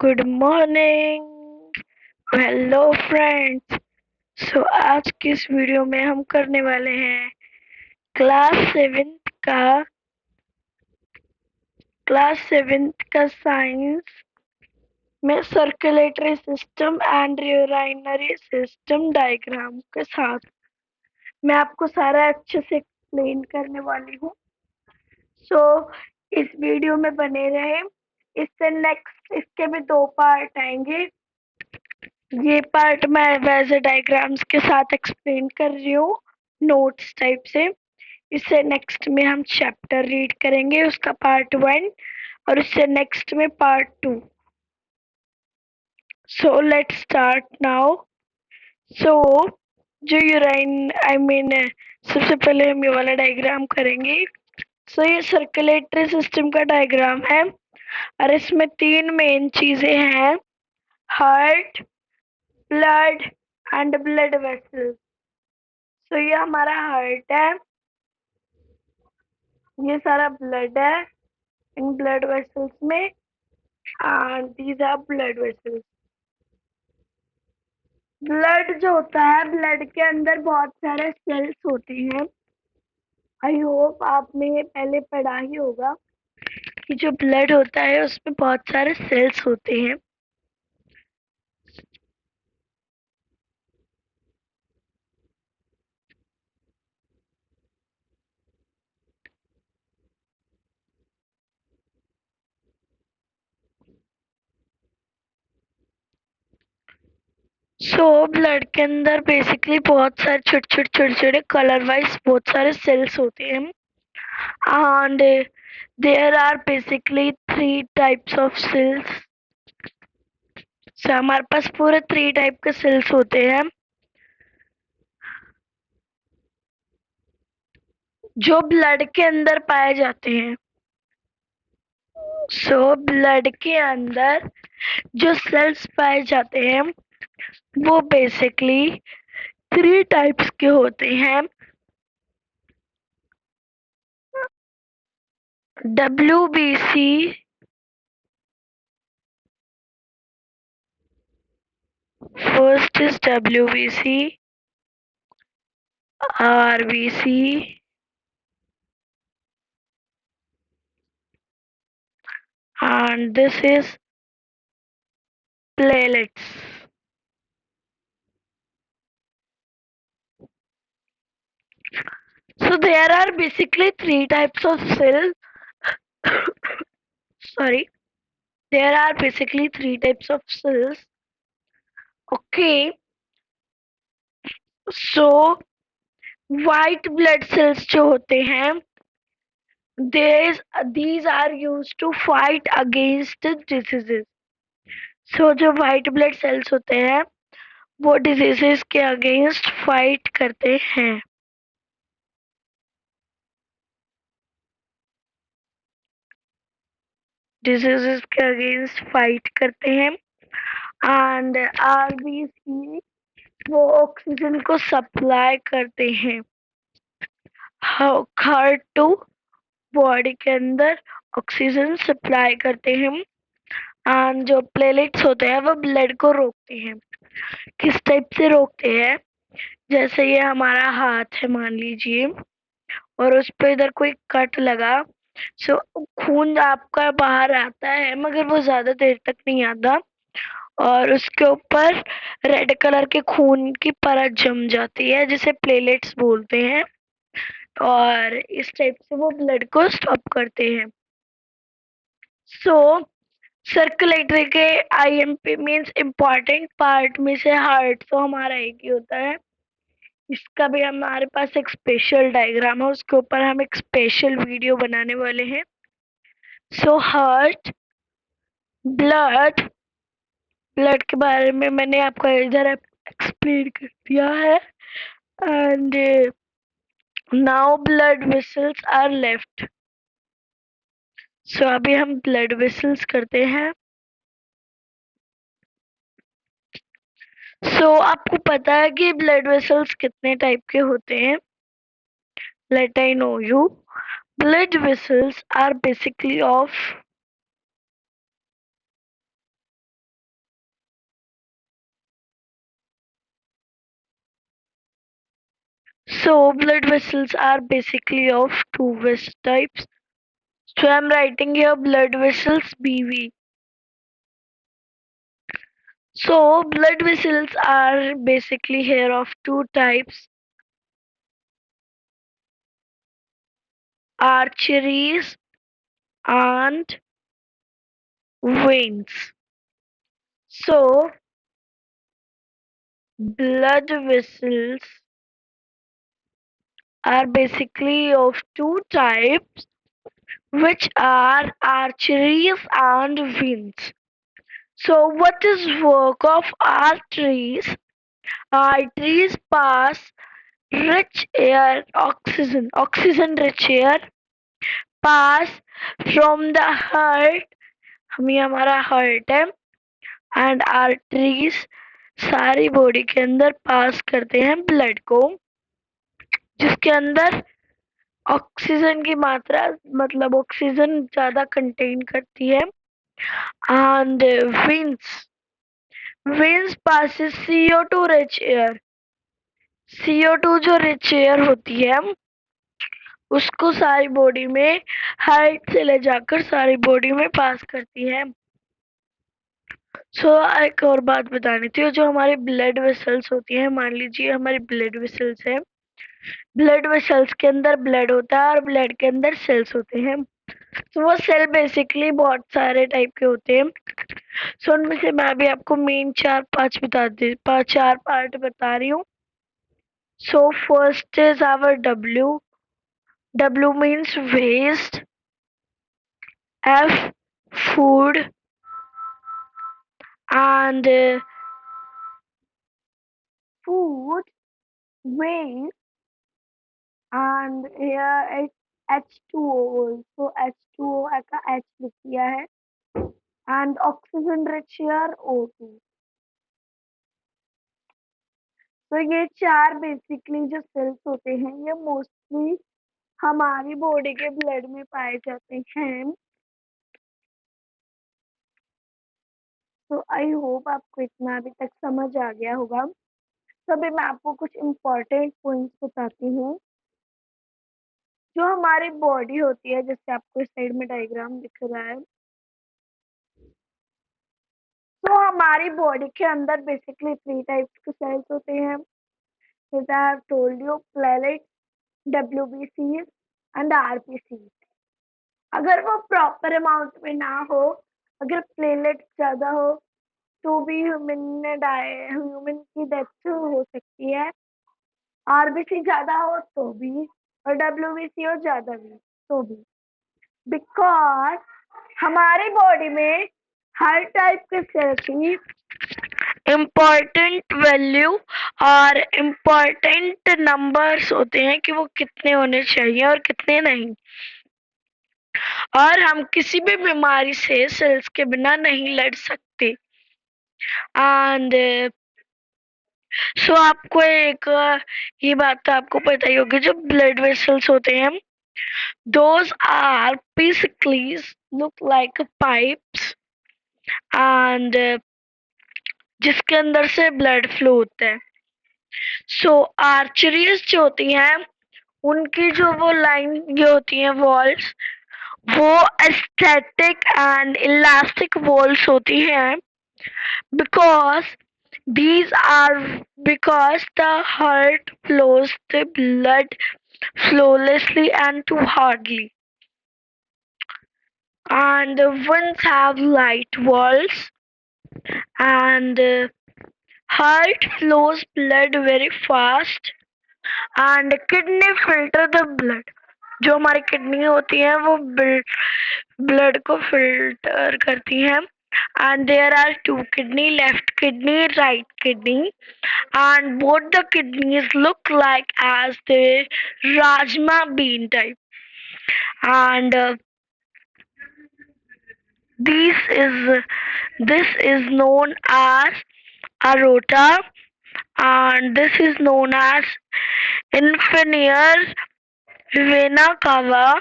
Good morning. Hello friends. आज की इस वीडियो में हम करने वाले हैं क्लास सेवेंथ का साइंस में circulatory system and urinary system diagram के साथ मैं आपको सारा अच्छे से एक्सप्लेन करने वाली हूँ। सो इस वीडियो में बने रहे। इससे नेक्स्ट इसके भी दो पार्ट आएंगे। ये पार्ट मैं वैसे डायग्राम्स के साथ एक्सप्लेन कर रही हूँ, नोट्स टाइप से। इससे नेक्स्ट में हम चैप्टर रीड करेंगे, उसका पार्ट 1, और उससे नेक्स्ट में part 2। So let's start now. So जो यूराइन सबसे पहले हम ये वाला डायग्राम करेंगे। ये सर्कुलेटरी सिस्टम का डायग्राम है और इसमें तीन मेन चीजें हैं: heart, blood and blood vessels. ये हमारा हार्ट है, ये सारा ब्लड है इन ब्लड वेसल्स में, and these are blood vessels. Blood जो होता है, ब्लड के अंदर बहुत सारे सेल्स होते हैं। आई होप आपने ये पहले पढ़ा ही होगा कि जो ब्लड होता है उसमें बहुत सारे सेल्स होते हैं। ब्लड के अंदर बेसिकली बहुत सारे छोटे छोटे कलर वाइज बहुत सारे सेल्स होते हैं, and there are basically 3 types of cells. हमारे पास पूरे 3 टाइप के सेल्स होते हैं जो ब्लड के अंदर पाए जाते हैं। ब्लड के अंदर जो सेल्स पाए जाते हैं वो बेसिकली 3 टाइप्स के होते हैं: WBC, first is WBC, RBC, and this is platelets. There are basically 3 types of cells. Sorry, there are basically 3 types of cells. Okay, so white blood cells जो होते हैं, these are used to fight against diseases. जो white blood cells होते हैं वो diseases के against fight करते हैं। डिजीजेस के अगेंस्ट फाइट करते हैं। एंड RBC वो ऑक्सीजन को सप्लाई करते हैं हार्ट टू बॉडी के अंदर, ऑक्सीजन सप्लाई करते हैं। एंड जो प्लेटलेट्स होते हैं वो ब्लड को रोकते हैं। किस टाइप से रोकते हैं? जैसे ये हमारा हाथ है मान लीजिए, और उस पे इधर कोई कट लगा, सो खून आपका बाहर आता है मगर वो ज्यादा देर तक नहीं आता, और उसके ऊपर रेड कलर के खून की परत जम जाती है जिसे प्लेटलेट्स बोलते हैं, और इस टाइप से वो ब्लड को स्टॉप करते हैं। सो सर्कुलेटरी के IMP मीन्स इम्पोर्टेंट पार्ट में से हार्ट तो हमारा एक ही होता है। इसका भी हमारे पास एक स्पेशल डायग्राम है, उसके ऊपर हम एक स्पेशल वीडियो बनाने वाले हैं। हार्ट, ब्लड, ब्लड के बारे में मैंने आपको इधर एक्सप्लेन कर दिया है। And now blood vessels are left. अभी हम ब्लड वेसल्स करते हैं। आपको पता है कि ब्लड वेसल्स कितने टाइप के होते हैं? Let I know you. Blood vessels are basically of So blood vessels are basically of two vessel types. So I'm writing here blood vessels BV. So blood vessels are basically here of two types, arteries and veins. So blood vessels are basically of two types, which are arteries and veins. So what is work of arteries? Arteries pass rich air, oxygen rich air pass from the heart, हम ये हमारा heart है, and arteries सारी body के अंदर पास करते हैं blood को, जिसके अंदर ऑक्सीजन की मात्रा, मतलब ऑक्सीजन ज्यादा कंटेन करती है. And veins passes CO2 rich air. CO2 जो रिच एयर होती है उसको सारी बॉडी में हार्ट से ले जाकर सारी बॉडी में पास करती है. सो एक और बात बतानी थी, जो हमारी ब्लड वेसल्स होती है, मान लीजिए हमारी ब्लड वेसल्स है, ब्लड वेसल्स के अंदर ब्लड होता है और ब्लड के अंदर सेल्स होते हैं. तो वो सेल बेसिकली बहुत सारे टाइप के होते हैं. सो उनमें से मैं भी आपको मेन चार पार्ट बता रही हूँ. So first is our W. W means waste. F, food. And food, waste, and here it's H2O. So H2O का H लिख दिया है, and oxygen rich here O2. तो ये चार बेसिकली जो सेल्स होते हैं ये मोस्टली हमारी बॉडी के ब्लड में पाए जाते हैं. तो आई होप आपको इतना अभी तक समझ आ गया होगा. तो अभी मैं आपको कुछ इम्पोर्टेंट पॉइंट्स बताती हूँ. जो हमारी बॉडी होती है, जैसे आपको इस साइड में डायग्राम दिख रहा है, तो हमारी बॉडी के अंदर बेसिकली थ्री टाइप्स के सेल्स होते हैं. जैसे I have told you, platelet, WBC and RBC. अगर वो प्रॉपर अमाउंट में ना हो, अगर प्लेलेट ज्यादा हो तो भी ह्यूमन की डेथ हो सकती है. RBC ज्यादा हो तो भी, और WBC हो ज्यादा भी तो भी, बिकॉज हमारी बॉडी में हर टाइप के सेल की इम्पोर्टेंट वैल्यू और इम्पोर्टेंट नंबर्स होते हैं कि वो कितने होने चाहिए और कितने नहीं. और हम किसी भी बीमारी से सेल्स के बिना नहीं लड़ सकते. एंड सो आपको एक ये बात तो आपको पता ही होगी, जो ब्लड वेसल्स होते हैं, those are basically look like pipes, and जिसके अंदर से ब्लड फ्लो होता है. सो आर्चरीज जो होती हैं, उनकी जो वो लाइन ये होती हैं वॉल्स, वो एस्थेटिक एंड इलास्टिक वॉल्स होती हैं, because these are because the heart flows the blood flawlessly and too hardly, and the ones have light walls, and heart flows blood very fast, and kidney filter the blood. जो हमारी kidney होती है वो blood को filter करती है. And there are two kidney, left kidney, right kidney, and both the kidneys look like as the rajma bean type. And this is this is known as aorta, and this is known as inferior vena cava,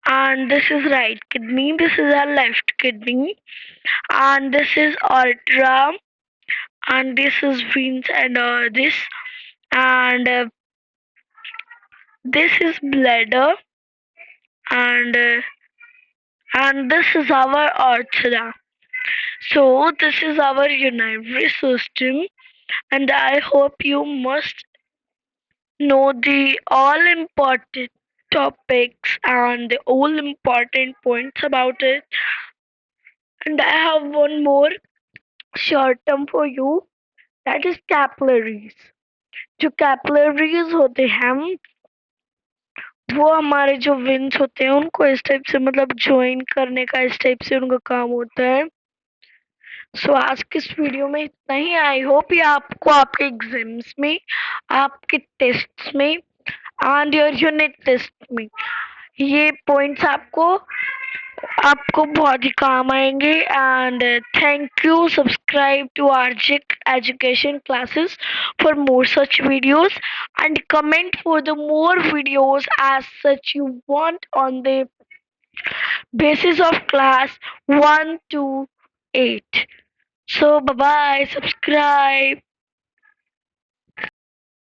and this is right kidney, this is our left kidney, and this is aorta, and this is veins, and this, and This is bladder, and this is our artery. So this is our urinary system, and I hope you must know the all important topics and the all important points about it. And I have one more short term for you, that is capillaries. जो capillaries होते हैं वो हमारे जो wins होते हैं उनको इस टाइप से मतलब ज्वाइन करने का इस टाइप से उनका काम होता है। सो आज की इस वीडियो में इतना ही। आई होप ये आपको आपके एग्जाम्स में, आपके टेस्ट्स में एंड योर यूनिट टेस्ट में ये पॉइंट्स आपको आपको बहुत ही काम आएंगे। And thank you, subscribe to Aarjik education classes for more such videos, and comment for the more videos as such you want on the basis of class 1 to 8. So bye bye, subscribe.